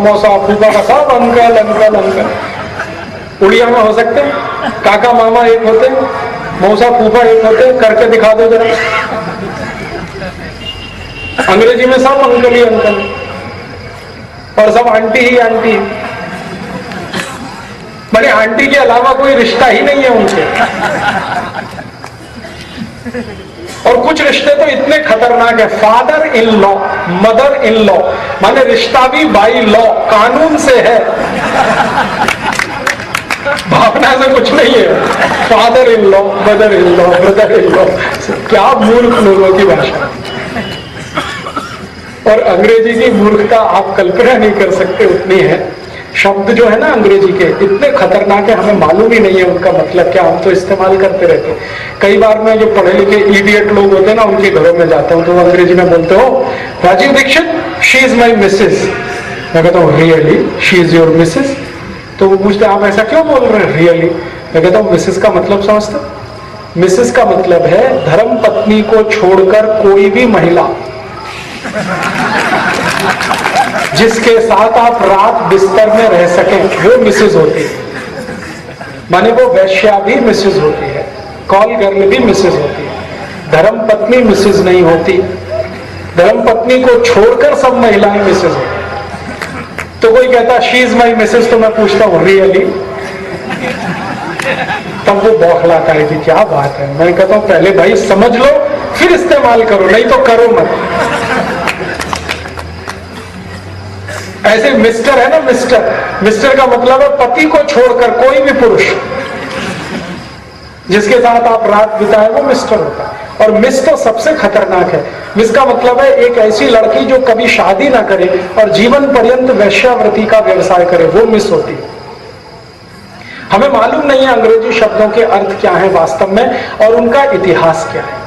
मौसा फूफा का सब अंकल अंकल अंकल। उड़िया में हो सकते हैं? काका मामा एक होते हैं, मौसा फूफा एक होते हैं, करके दिखा दो जरा। अंग्रेजी में सब अंकल ही अंकल और सब आंटी ही आंटी। बड़े आंटी के अलावा कोई रिश्ता ही नहीं है उनसे। और कुछ रिश्ते तो इतने खतरनाक है, father in law, mother in law, माने रिश्ता भी बाई लॉ, कानून से है, भावना से कुछ नहीं है। Father in law, mother in law, brother in law, क्या मूर्ख लोगों की भाषा। और अंग्रेजी की मूर्खता आप कल्पना नहीं कर सकते, उतनी है। शब्द जो है ना अंग्रेजी के इतने खतरनाक है, हमें मालूम ही नहीं है उनका मतलब क्या, हम तो इस्तेमाल करते रहते हैं। कई बार मैं जो पढ़े लिखे इडियट लोग होते हैं ना, उनके घरों में जाता हूँ तो वो अंग्रेजी में बोलते हो, Rajiv Dixit she is my missus. मैं कहता हूँ really she is your missus? तो वो पूछते आप ऐसा क्यों बोल रहे हैं रियली? मैं कहता हूँ मिसेज का मतलब समझते? मिसेज का मतलब है धर्म पत्नी को छोड़कर कोई भी महिला जिसके साथ आप रात बिस्तर में रह सकें, वो मिसेज होती है। माने वो वैश्या भी मिसेज होती है, कॉल गर्ल भी मिसेज होती है, धर्म पत्नी मिसेज नहीं होती। धर्म पत्नी को छोड़कर सब महिलाएं मिसेज होती। तो कोई कहता शी इज माई मिसेज, तो मैं पूछता हूँ रियली? तब वो बौखलाता है कि क्या बात है। मैं कहता हूँ पहले भाई समझ लो फिर इस्तेमाल करो, नहीं तो करो मत। ऐसे मिस्टर है ना, मिस्टर, मिस्टर का मतलब है पति को छोड़कर कोई भी पुरुष जिसके साथ आप रात बिताए वो मिस्टर होता है। और मिस तो सबसे खतरनाक है। मिस का मतलब है एक ऐसी लड़की जो कभी शादी ना करे और जीवन पर्यंत वेश्यावृत्ति का व्यवसाय करे, वो मिस होती है। हमें मालूम नहीं है अंग्रेजी शब्दों के अर्थ क्या है वास्तव में और उनका इतिहास क्या है।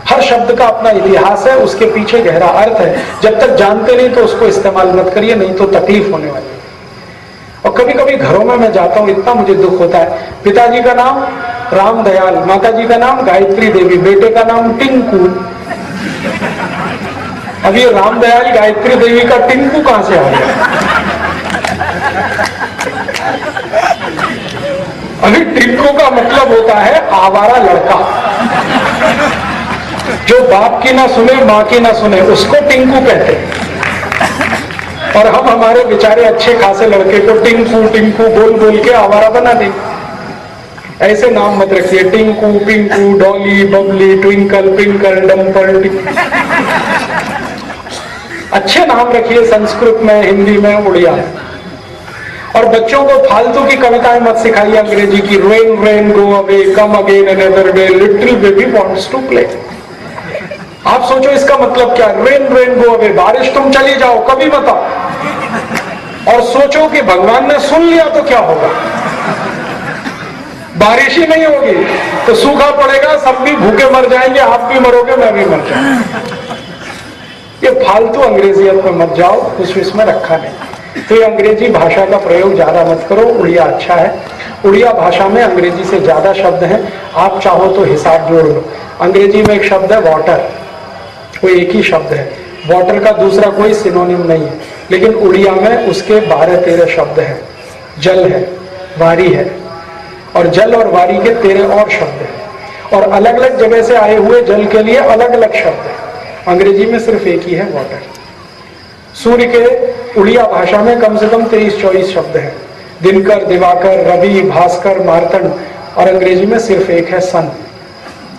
हर शब्द का अपना इतिहास है, उसके पीछे गहरा अर्थ है। जब तक जानते नहीं तो उसको इस्तेमाल मत करिए, नहीं तो तकलीफ होने वाली है। और कभी कभी घरों में मैं जाता हूं, इतना मुझे दुख होता है। पिताजी का नाम राम दयाल, माता जी का नाम गायत्री देवी, बेटे का नाम टिंकू। अब ये राम दयाल गायत्री देवी का टिंकू कहां से आ गया? अभी टिंकू का मतलब होता है आवारा लड़का, जो बाप की ना सुने माँ की ना सुने, उसको टिंकू कहते हैं। और हम हमारे बेचारे अच्छे खासे लड़के को टिंकू टिंकू बोल बोल के आवारा बना दें। ऐसे नाम मत रखिए, टिंकू, पिंकू, डॉली, बबली, ट्विंकल, पिंकल, डम्पर। अच्छे नाम रखिए, संस्कृत में, हिंदी में, उड़िया। और बच्चों को फालतू की कविताएं मत सिखाइए अंग्रेजी की। Rain rain go away, come again another day, little baby wants to play. आप सोचो इसका मतलब क्या? रेन रेन गो अवे, बारिश तुम चली जाओ, कभी मत आओ। और सोचो कि भगवान ने सुन लिया तो क्या होगा? बारिश ही नहीं होगी तो सूखा पड़ेगा, सब भी भूखे मर जाएंगे, आप भी मरोगे, मैं भी मर जाऊंगा। ये फालतू अंग्रेजियत में मत जाओ, कुछ इसमें रखा नहीं। तो ये अंग्रेजी भाषा का प्रयोग ज्यादा मत करो, उड़िया अच्छा है। उड़िया भाषा में अंग्रेजी से ज्यादा शब्द हैं, आप चाहो तो हिसाब जोड़ लो। अंग्रेजी में एक शब्द है वाटर, कोई एक ही शब्द है। वाटर का दूसरा कोई सिनोनिम नहीं है, लेकिन उड़िया में उसके 12-13 शब्द हैं। जल है, वारी है, और जल और वारी के 13 और शब्द हैं। और अलग अलग जगह से आए हुए जल के लिए अलग अलग शब्द हैं। अंग्रेजी में सिर्फ एक ही है, वाटर। सूर्य के उड़िया भाषा में कम से कम 23-24 शब्द हैं। दिनकर, दिवाकर, रवि, भास्कर, मार्तंड। और अंग्रेजी में सिर्फ एक है, सन।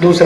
दूसरा